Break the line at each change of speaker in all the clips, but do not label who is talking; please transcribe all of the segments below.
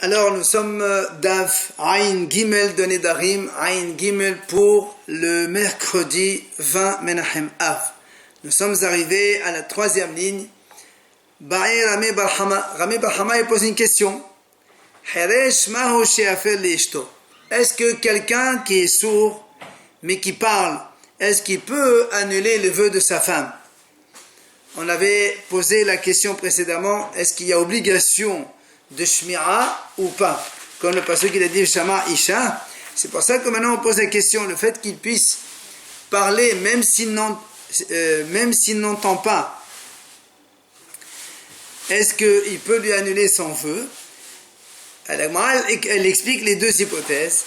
Alors nous sommes Daf Aïn Gimel de Nedarim, Aïn Gimel pour le mercredi 20 Menahem Av. Nous sommes arrivés à la troisième ligne. Ba'i Rami Barhama. Rami Barhama il pose une question. Est-ce que quelqu'un qui est sourd mais qui parle, est-ce qu'il peut annuler le vœu de sa femme? On avait posé la question précédemment, est-ce qu'il y a obligation de Shmira ou pas? Comme le passage qu'il a dit Shama Isha. C'est pour ça que maintenant on pose la question, le fait qu'il puisse parler même s'il n'entend pas, est-ce qu'il peut lui annuler son vœu? Elle explique les deux hypothèses.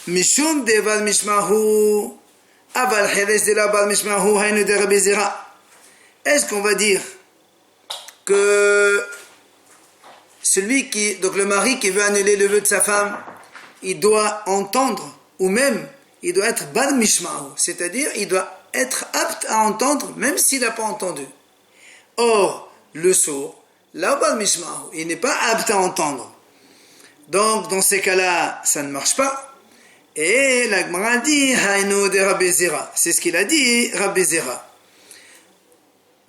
Mishum deval mishmahu aval heres de la bal mishmahu haynu de rabizira. Est-ce qu'on va dire que celui qui, donc le mari qui veut annuler le vœu de sa femme, il doit entendre, ou même il doit être bal mishmahu, c'est-à-dire il doit être apte à entendre même s'il n'a pas entendu. Or, le sourd, la bal mishmahu, il n'est pas apte à entendre. Donc, dans ces cas-là, ça ne marche pas. Et la Gemara dit, Haynu de Rabbi Zira. C'est ce qu'il a dit, Rabbi Zira.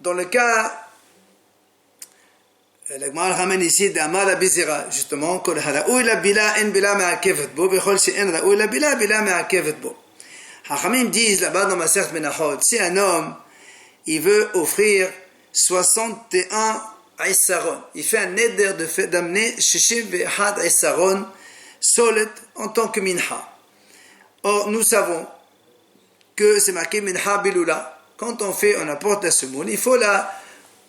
Dans le cas, la Gemara ramène ici d'Amar Rabbi Zira, justement, Kol haraou ila bila en bila me'akevet bo, bechol she'en raou ila bila bila me'akevet bo. Hachamim disent là-bas dans Masechet Menachot, si un homme, il veut offrir 61 Aïsaron, il fait un neder de fait d'amener Sheshiv ve'had Aïsaron solet en tant que minha. Or, nous savons que c'est marqué minha bilula. Quand on apporte la semoule, il faut la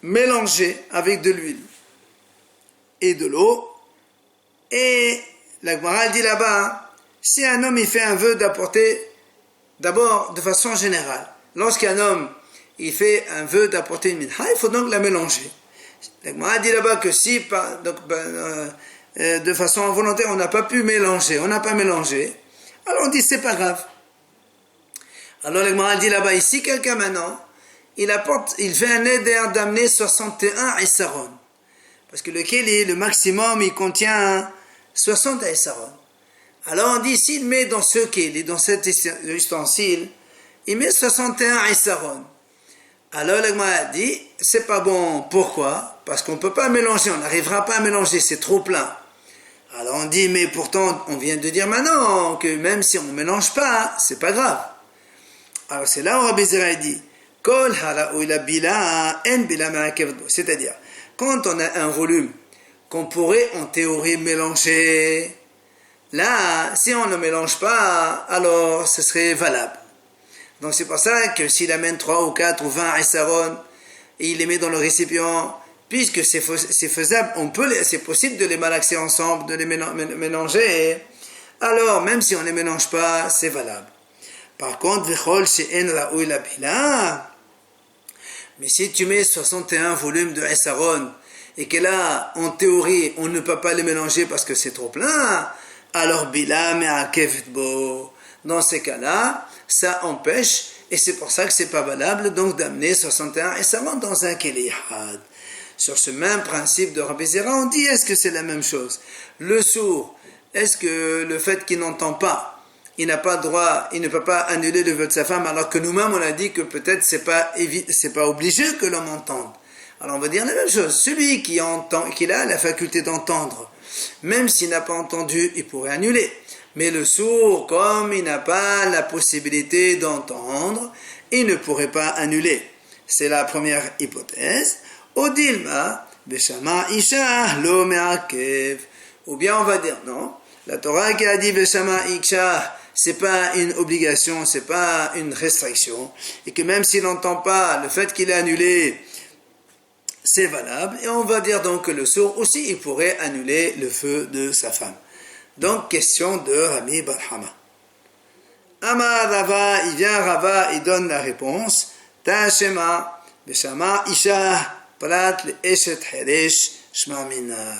mélanger avec de l'huile et de l'eau. Et la Gemara dit là-bas, si un homme il fait un vœu d'apporter, d'abord de façon générale, lorsqu'un homme il fait un vœu d'apporter une minha, il faut donc la mélanger. La Gemara dit là-bas que si de façon involontaire on n'a pas pu mélanger, on n'a pas mélangé, alors on dit c'est pas grave. Alors la Gemara dit là-bas, ici quelqu'un maintenant, il fait un éder d'amener 61 Issaron. Parce que le keli, le maximum, il contient 60 Issaron. Alors on dit, s'il met dans ce keli, dans cet ustensile, il met 61 Issaron. Alors la Gemara dit, c'est pas bon. Pourquoi? Parce qu'on ne peut pas mélanger, on n'arrivera pas à mélanger, c'est trop plein. Alors on dit, mais pourtant, on vient de dire maintenant que même si on ne mélange pas, c'est pas grave. Alors c'est là où Rabbi Zira dit, Kol haraou ila bila en bila me'akevet bo. C'est-à-dire, quand on a un volume qu'on pourrait en théorie mélanger, là, si on ne mélange pas, alors ce serait valable. Donc c'est pour ça que s'il amène 3 ou 4 ou 20 Issaron et il les met dans le récipient, puisque c'est faisable, c'est possible de les malaxer ensemble, de les mélanger, alors même si on ne les mélange pas, c'est valable. Par contre, mais si tu mets 61 volumes de Issaron et que là, en théorie, on ne peut pas les mélanger parce que c'est trop plein, alors bila me'akevet bo. Dans ces cas-là, ça empêche, et c'est pour ça que c'est pas valable donc d'amener 61 Issaron dans un kelihad. Sur ce même principe de Rabbi Zira, on dit, est-ce que c'est la même chose? Le sourd, est-ce que le fait qu'il n'entend pas, il n'a pas droit, il ne peut pas annuler le vœu de sa femme, alors que nous-mêmes on a dit que peut-être c'est pas obligé que l'homme entende. Alors on va dire la même chose. Celui qui a la faculté d'entendre, même s'il n'a pas entendu, il pourrait annuler. Mais le sourd, comme il n'a pas la possibilité d'entendre, il ne pourrait pas annuler. C'est la première hypothèse. Odilma, Beshama Isha, lo me'akev. Ou bien on va dire non. La Torah qui a dit Beshama Isha, c'est pas une obligation, c'est pas une restriction, et que même s'il n'entend pas, le fait qu'il est annulé, c'est valable, et on va dire donc que le sourd aussi, il pourrait annuler le feu de sa femme. Donc, question de Rami Barhama. Amar Rava, il vient Rava, il donne la réponse, Ta'ashema, Beshama Isha, Prat le Eshet Heresh, Shma Mina.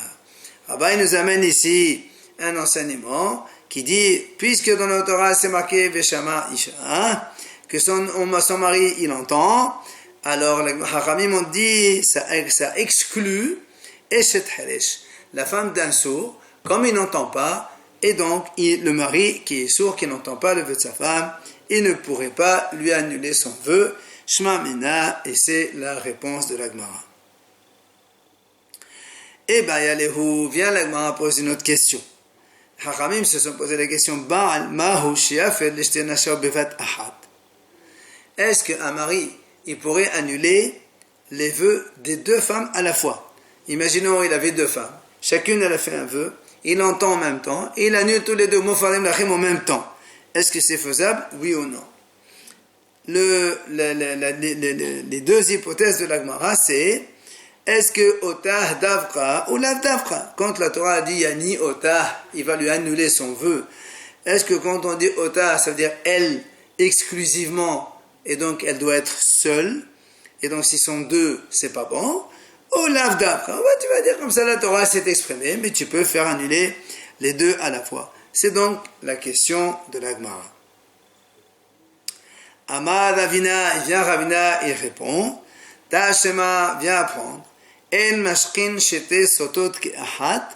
Rava, il nous amène ici un enseignement qui dit, puisque dans notre Torah c'est marqué Veshama Isha, que son mari il entend, alors les Hachamim ont dit, ça exclut Eshet Heresh, la femme d'un sourd, comme il n'entend pas, et donc le mari qui est sourd, qui n'entend pas le vœu de sa femme, il ne pourrait pas lui annuler son vœu. Shema Mina, et c'est la réponse de la Gemara. Et Bayalehu, vient la Gemara poser une autre question. Hachamim se sont posé la question, Baal Mahu Shiafed Lishte Nashar Bevat Ahad. Est-ce qu'un mari, il pourrait annuler les vœux des deux femmes à la fois? Imaginons, il avait deux femmes. Chacune, elle a fait un vœu. Il entend en même temps. Et il annule tous les deux Mofarim Lachim en même temps. Est-ce que c'est faisable? Oui ou non? Les deux hypothèses de la Gemara, c'est est-ce que Otah Davra ou Lav Davra? Quand la Torah a dit Yani Otah, il va lui annuler son vœu. Est-ce que quand on dit Otah, ça veut dire elle exclusivement, et donc elle doit être seule, et donc si sont deux, c'est pas bon? Ou Lav Davra? Tu vas dire comme ça, la Torah s'est exprimée, mais tu peux faire annuler les deux à la fois. C'est donc la question de la Gemara. Amar Ravina, il vient Ravina, il répond, Tashema vient apprendre, En mashkin shete sotot ke'ahat,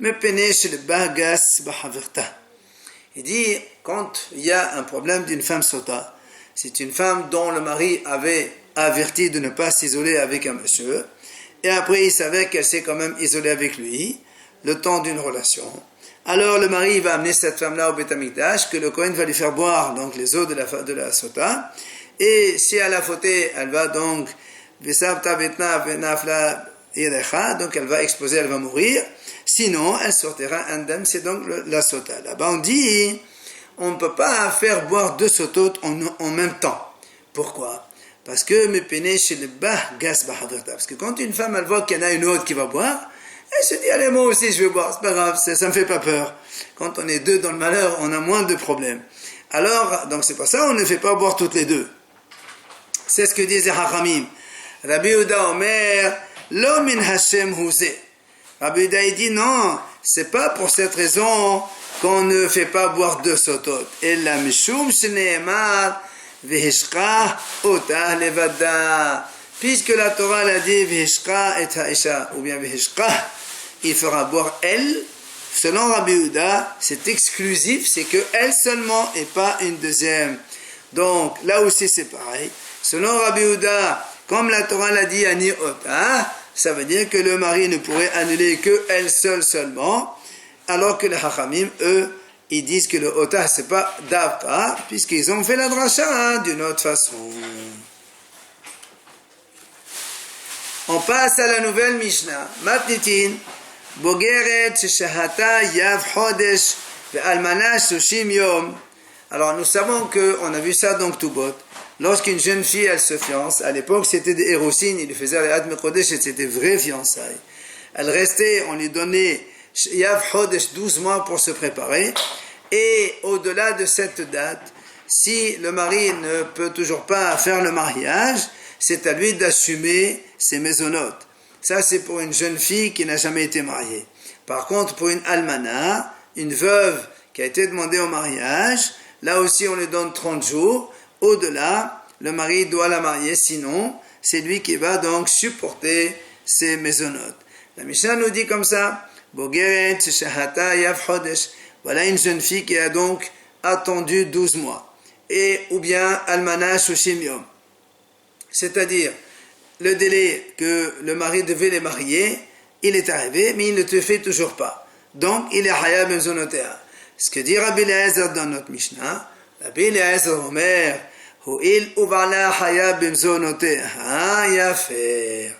mepene shel bagas bahaverta. Il dit, quand il y a un problème d'une femme sota, c'est une femme dont le mari avait averti de ne pas s'isoler avec un monsieur, et après il savait qu'elle s'est quand même isolée avec lui, le temps d'une relation. Alors le mari va amener cette femme-là au Beth Amikdash, que le Kohen va lui faire boire donc les eaux de la sota, et si elle a fauté, elle va donc donc elle va exploser, elle va mourir, sinon elle sortira indemne, c'est donc la sota. Là-bas on dit, on ne peut pas faire boire deux sotot en même temps. Pourquoi? Parce que parce que quand une femme elle voit qu'il y en a une autre qui va boire, elle se dit, allez, moi aussi je vais boire, c'est pas grave, ça me fait pas peur. Quand on est deux dans le malheur, on a moins de problèmes. Alors, donc c'est pour ça on ne fait pas boire toutes les deux. C'est ce que disait Hachamim. Rabbi Yehuda Omer, Lo min Hashem huze. Rabbi Yehuda il dit, non, c'est pas pour cette raison qu'on ne fait pas boire deux sotot. Ella mishum sheneemar vehishka otah levada. Puisque la Torah l'a dit, vehishka et haisha, ou bien vehishka, il fera boire elle. Selon Rabbi Yehuda, c'est exclusif, c'est que elle seulement et pas une deuxième. Donc, là aussi c'est pareil. Selon Rabbi Yehuda, comme la Torah l'a dit, Ani Otah, ça veut dire que le mari ne pourrait annuler que elle seule seulement, alors que les Hachamim, eux, ils disent que le Otah, c'est pas Davka, puisqu'ils ont fait la dracha d'une autre façon. On passe à la nouvelle Mishnah. Matnitin, Bogeret Shehata Yav Chodesh Ve'almana Shushim Yom. Alors nous savons qu'on a vu ça dans Ktubot. Lorsqu'une jeune fille, elle se fiance, à l'époque c'était des hérosines, ils lui faisaient les Adme Kodesh, et c'était vraies fiançailles. Elle restait, on lui donnait Yav Chodesh 12 mois pour se préparer, et au-delà de cette date, si le mari ne peut toujours pas faire le mariage, c'est à lui d'assumer ses mésonotes. Ça c'est pour une jeune fille qui n'a jamais été mariée. Par contre, pour une almana, une veuve qui a été demandée au mariage, là aussi on lui donne 30 jours, au-delà, le mari doit la marier, sinon, c'est lui qui va donc supporter ses mésonotes. La Mishnah nous dit comme ça, Bogeret Shehata Yav Chodesh. Voilà une jeune fille qui a donc attendu 12 mois. Et, ou bien, Almana Shushim Yom. C'est-à-dire, le délai que le mari devait les marier, il est arrivé, mais il ne te fait toujours pas. Donc, il est Hayab Mezonotea. Ce que dit Rabbi Eliezer dans notre Mishnah, Rabbi Eliezer Omer, Hu'il uvala hayab bimzonoteha yafer.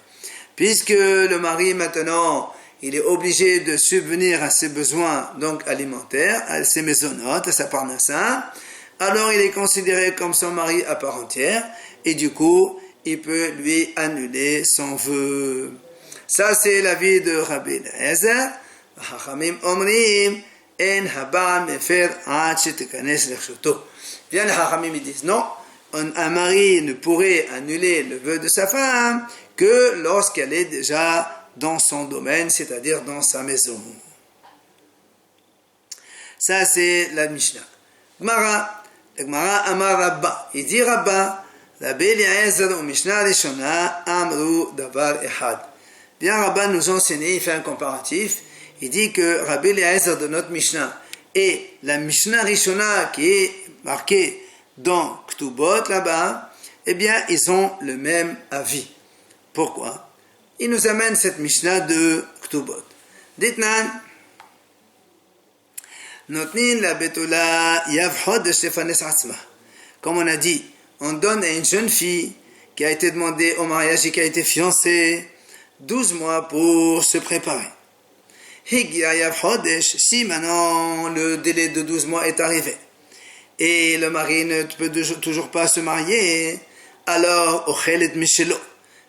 Puisque le mari maintenant, il est obligé de subvenir à ses besoins donc alimentaires, à ses mésonotes, à sa parnassa, alors il est considéré comme son mari à part entière, et du coup, il peut lui annuler son vœu. Ça c'est l'avis de Rabbi Eliezer. Hachamim omrim, en haba mefer ad shetekanes lechshuto. Bien les Hachamim ils disent non, un mari ne pourrait annuler le vœu de sa femme que lorsqu'elle est déjà dans son domaine, c'est-à-dire dans sa maison. Ça c'est la Mishnah. Gemara Amar Rabba, il dit Rabba, Rabbi Eliezer ou Mishnah Rishona Amru Davar Ehad. Bien Rabba nous enseigne, il fait un comparatif, Il dit que Rabbi Eliezer de notre Mishnah et la Mishnah Rishona qui est marquée dans Ktubot là-bas, eh bien, ils ont le même avis. Pourquoi? Il nous amène cette Mishnah de Ktubot. Dites-nous, Notnin la betula yavhod de Stefanes Atzma. Comme on a dit, on donne à une jeune fille qui a été demandée au mariage et qui a été fiancée 12 mois pour se préparer. Higia yavhodesh, si maintenant le délai de 12 mois est arrivé et le mari ne peut toujours pas se marier, alors ochelet mishelo.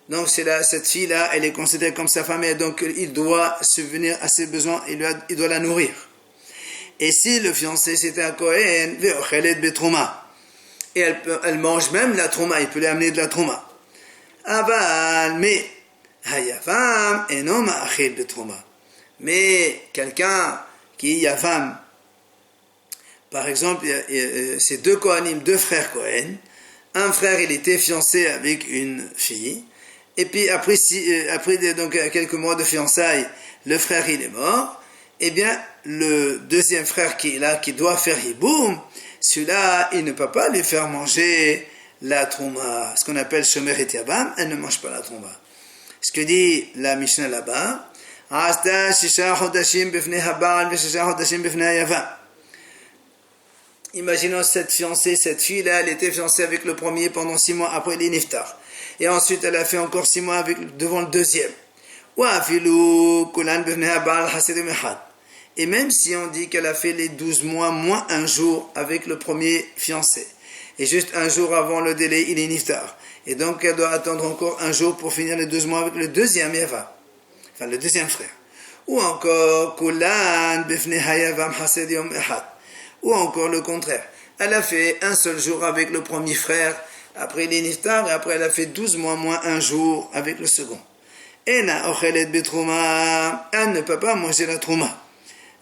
Donc cette fille-là, elle est considérée comme sa femme et donc il doit subvenir à ses besoins, il doit la nourrir. Et si le fiancé c'était un Kohen, ve'ochelet betrouma. Et elle mange même la trouma, il peut lui amener de la trouma. Aval, mais hayavam eno ma'achel betrouma. Mais quelqu'un qui est yavam, par exemple, c'est deux Kohanim, deux frères Kohen. Un frère, il était fiancé avec une fille. Et puis après donc, quelques mois de fiançailles, le frère il est mort. Eh bien, le deuxième frère qui est là, qui doit faire hiboum, celui-là, il ne peut pas lui faire manger la trouma. Ce qu'on appelle shomer et yabam, elle ne mange pas la trouma. Ce que dit la Mishnah là-bas, imaginons cette fiancée, cette fille-là, elle était fiancée avec le premier pendant 6 mois, après il est niftar. Et ensuite, elle a fait encore 6 mois devant le deuxième. Et même si on dit qu'elle a fait les 12 mois moins un jour avec le premier fiancé, et juste un jour avant le délai, il est niftar. Et donc, elle doit attendre encore un jour pour finir les 12 mois avec le deuxième Yava, enfin le deuxième frère. Ou encore, ou encore le contraire. Elle a fait un seul jour avec le premier frère, après il est niftar, et après elle a fait 12 mois moins un jour avec le second. Ena ochelet betrouma, elle ne peut pas manger la trouma.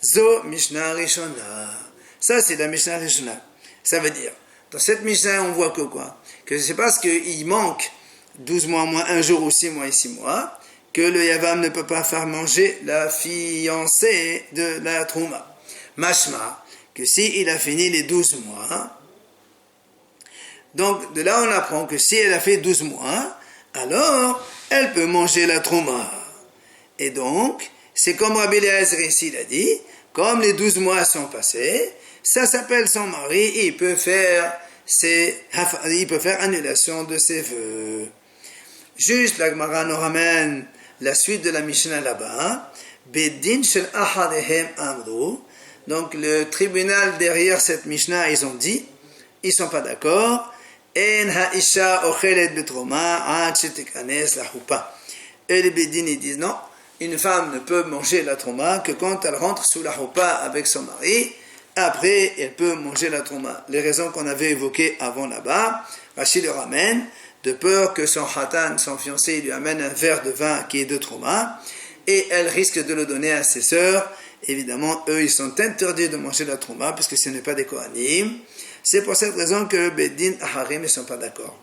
Zo Mishnah Rishona. Ça c'est la Mishnah Rishona. Ça veut dire, dans cette Mishnah on voit que quoi? Que c'est parce qu'il manque 12 mois moins un jour ou 6 mois et 6 mois, que le Yavam ne peut pas faire manger la fiancée de la trouma. Mashma, que si il a fini les 12 mois, donc de là on apprend que si elle a fait 12 mois, alors elle peut manger la trouma. Et donc, c'est comme Rabbi Eliezer ici l'a dit, comme les 12 mois sont passés, ça s'appelle son mari et il peut faire annulation de ses vœux. Juste la Gemara nous ramène la suite de la Mishnah là-bas. Bedin shel ahadehem amru. Donc le tribunal derrière cette Mishnah, ils ont dit, ils sont pas d'accord. En ha'isha ochelet betroma ad shetikanes la hupa. Et les Bedin ils disent non, une femme ne peut manger la troma que quand elle rentre sous la hupa avec son mari. Après, elle peut manger la trouma. Les raisons qu'on avait évoquées avant là-bas, Rachid le ramène, de peur que son khatan, son fiancé, lui amène un verre de vin qui est de trouma, et elle risque de le donner à ses sœurs. Évidemment, eux, ils sont interdits de manger la trouma, puisque ce n'est pas des Kohanim. C'est pour cette raison que Bedin Aharim ne sont pas d'accord.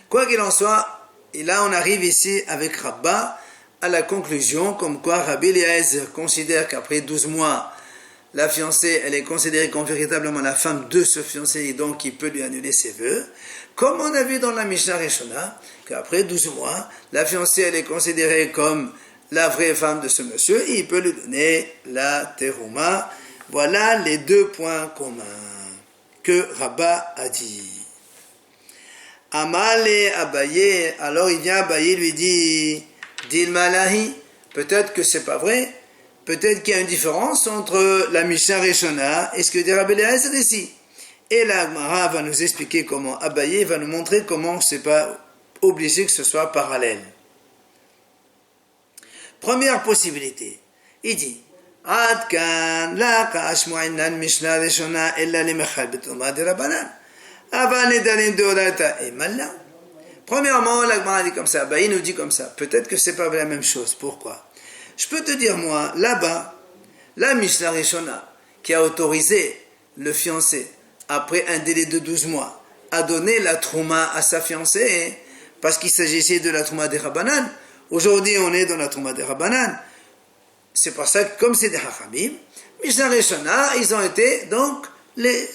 Quoi qu'il en soit, et là on arrive ici avec Rabba à la conclusion, comme quoi Rabbi Eliezer considère qu'après 12 mois, la fiancée, elle est considérée comme véritablement la femme de ce fiancé et donc il peut lui annuler ses vœux. Comme on a vu dans la Mishnah Rishona, qu'après 12 mois, la fiancée, elle est considérée comme la vraie femme de ce monsieur et il peut lui donner la terouma. Voilà les deux points communs que Rabba a dit. Amal et Abaye, alors il vient Abaye lui dit, Dil Malahi, peut-être que c'est pas vrai. Peut-être qu'il y a une différence entre la Mishnah Rishona et ce que dit Rabbi Eliezer ici. Et la Gemara va nous expliquer comment, Abaye va nous montrer comment c'est pas obligé que ce soit parallèle. Première possibilité, il dit, Ad kan la kashmu'inan Mishnah Rishona ella limechal betruma de Rabbanan. Avan edalim deodata et malna. Premièrement, la Gemara dit comme ça, Abaye nous dit comme ça. Peut-être que c'est pas la même chose. Pourquoi? Je peux te dire, moi, là-bas, la Mishnah Rishona, qui a autorisé le fiancé, après un délai de 12 mois, à donner la trouma à sa fiancée, parce qu'il s'agissait de la trouma des Rabbanan. Aujourd'hui, on est dans la trouma des Rabbanan. c'est pour ça que comme c'est des Hachamim, Mishnah Rishona, ils ont été donc les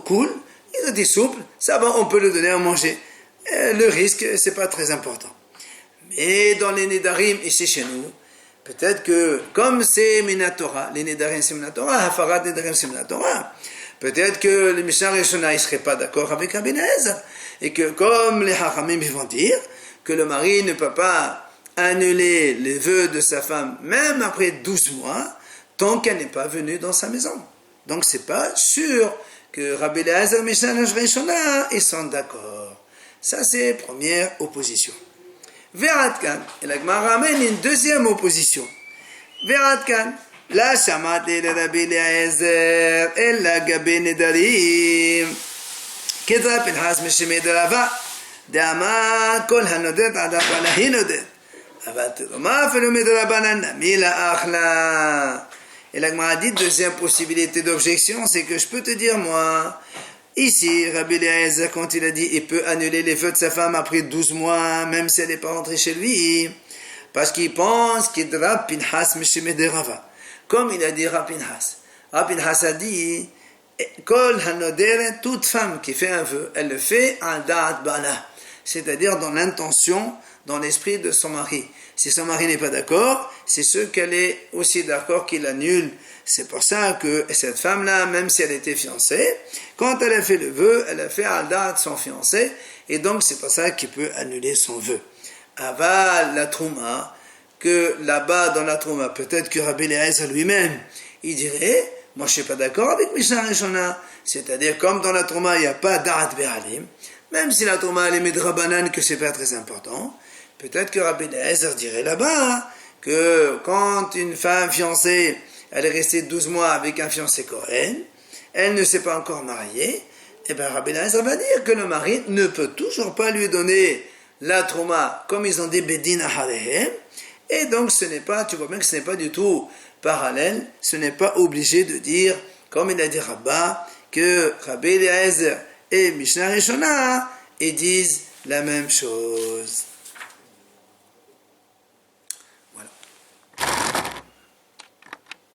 cool, ils ont été souples, ça va, on peut le donner à manger. Le risque, c'est pas très important. Mais dans les Nedarim, ici chez nous, peut-être que comme c'est Minatora, les Nedarim c'est Minatora, Hafarat Nedarim c'est Minatora, peut-être que les Mishnah Rishona, ils ne seraient pas d'accord avec Rabbi Eliezer, et que comme les Hachamim vont dire que le mari ne peut pas annuler les vœux de sa femme, même après 12 mois, tant qu'elle n'est pas venue dans sa maison. Donc c'est pas sûr que Rabbi Eliezer, Mishnah Rishona, ils sont d'accord. Ça c'est première opposition. Ve'adkan, et la Gemara ramène une deuxième opposition. Ve'adkan, la shamati le Rabbi Eliezer, el la gabe nedarim, kedra pinhas mishime de rava, de'ama kol hanodet adaf ala hinodet. Et la Gemara dit, deuxième possibilité d'objection, c'est que je peux te dire, moi, ici, Rabbi Eliezer, quand il a dit, il peut annuler les vœux de sa femme après 12 mois, même si elle n'est pas rentrée chez lui, parce qu'il pense qu'il drap Pinhas Mishime de Rava. Comme il a dit Rapinhas. Rapinhas a dit, Kol Hanoder, toute femme qui fait un vœu, elle le fait en Da'at Bala, c'est-à-dire dans l'intention, dans l'esprit de son mari. Si son mari n'est pas d'accord, c'est sûr qu'elle est aussi d'accord qu'il annule. C'est pour ça que cette femme-là, même si elle était fiancée, quand elle a fait le vœu, elle a fait al-da'at son fiancé, et donc c'est pour ça qu'il peut annuler son vœu. Aval la trouma, que là-bas dans la trouma, peut-être que Rabbi Eliezer lui-même, il dirait, moi je ne suis pas d'accord avec Mishnah Rishona, c'est-à-dire comme dans la trouma il n'y a pas da'at be'alim, même si la trouma elle est midrabanan, que c'est pas très important, peut-être que Rabbi Eliezer dirait là-bas que quand une femme fiancée, elle est restée 12 mois avec un fiancé Kohen, elle ne s'est pas encore mariée, et bien Rabbi Eliezer va dire que le mari ne peut toujours pas lui donner la trouma, comme ils ont dit Bedin Aharehem, et donc ce n'est pas, tu vois bien que ce n'est pas du tout parallèle, ce n'est pas obligé de dire, comme il a dit Rabba, que Rabbi Eliezer et Mishnah Rishona, ils disent la même chose.